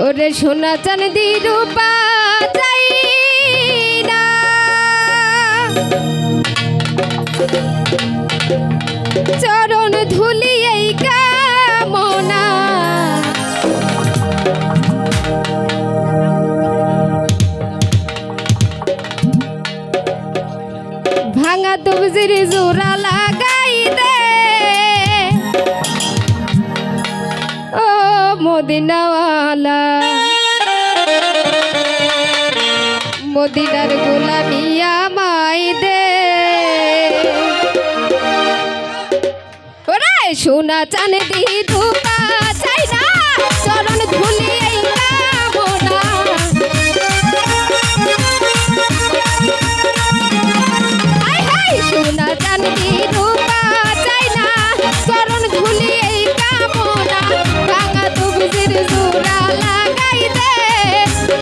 ওরে সোনা চাঁদি রূপা চাই না, চরণ ধুলি এই কামনা, ভাঙা তবজির জোড়া লাগাই দে ও মদিনাওয়ালা, মদিনার গোলামি আমায় দে। ওরে সোনা চাঁদি রূপা চাই না, চরণ ধুলি এই কামনা, হায় হায় সোনা চাঁদি রূপা চাই না, চরণ ধুলি এই কামনা, ভাঙা তবজির জোড়া লাগাই দে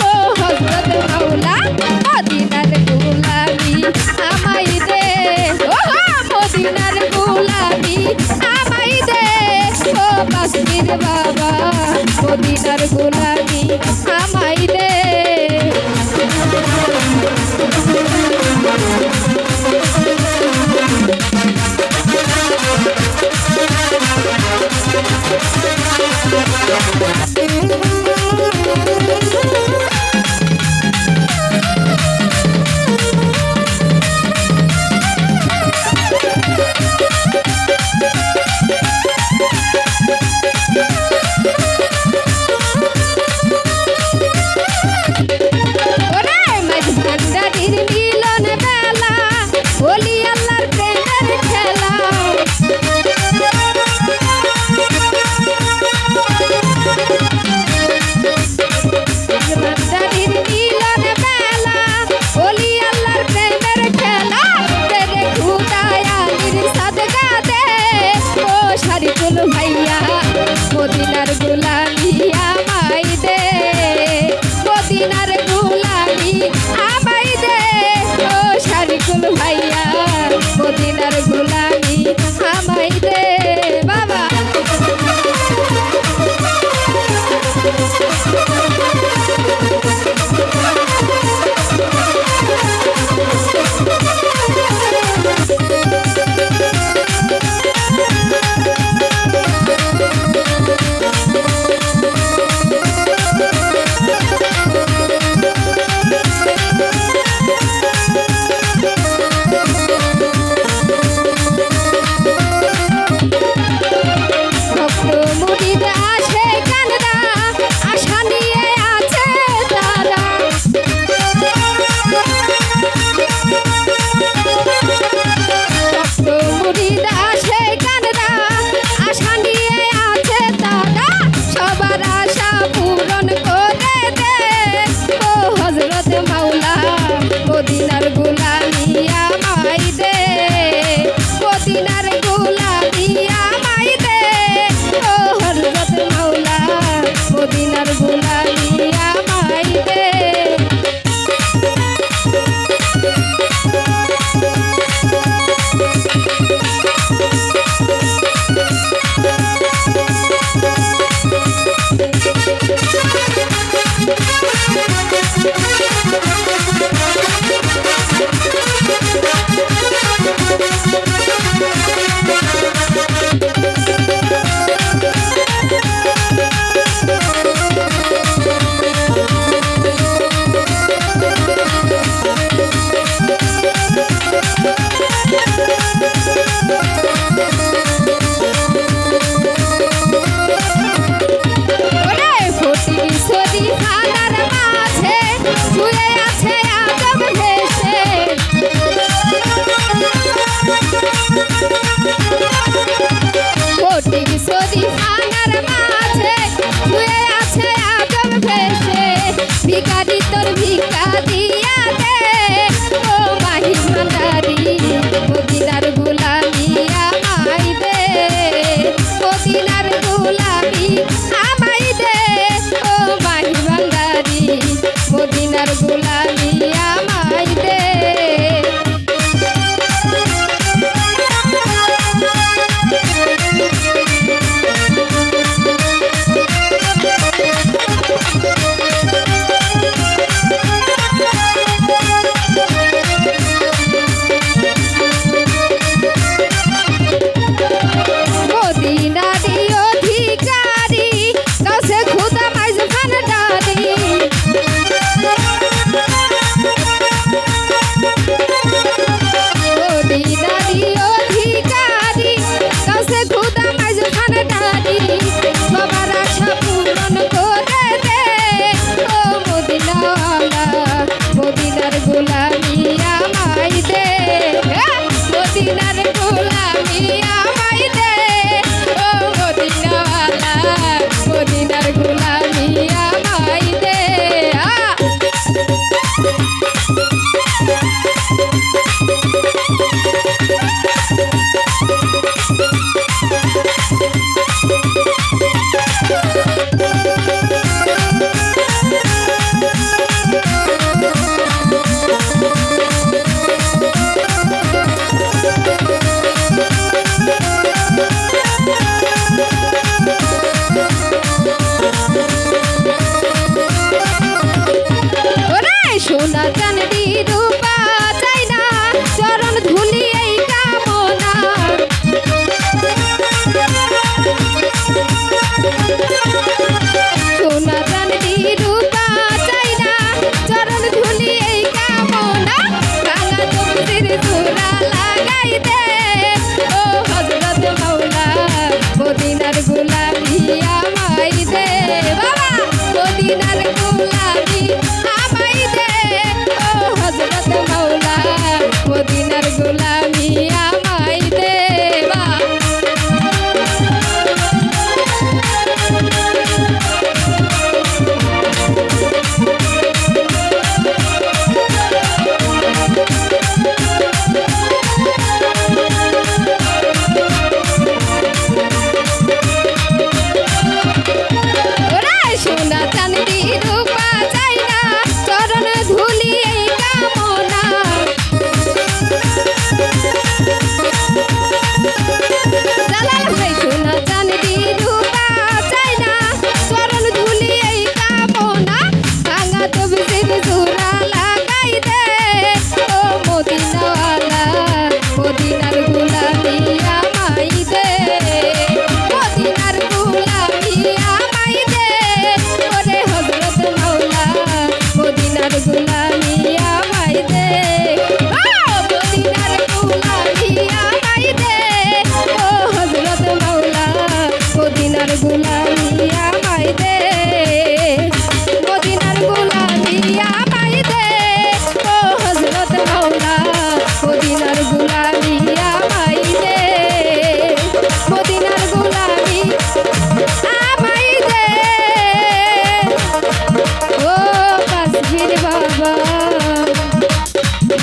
ও হযরত মাওলা, মদিনার গোলামি আমায় দে ও মদিনার গোলামি আমায় দে ও বাসির বাবা, মদিনার গোলামি আমায় দে। ভাইয়া মদিনার গোলামি আমায় দে, মদিনার গোলামি আমায় দে ও শারিকুল ভাইয়া, মদিনার গোলামি আমায় দে বাবা। মদিনার গোলামি আমায় দে, মদিনার গোলামি আমায় দে ও হযরত মাওলা, মদিনার গোলামি আমায় দে।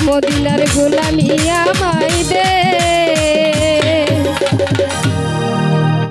মদিনার গোলামি আমায় দে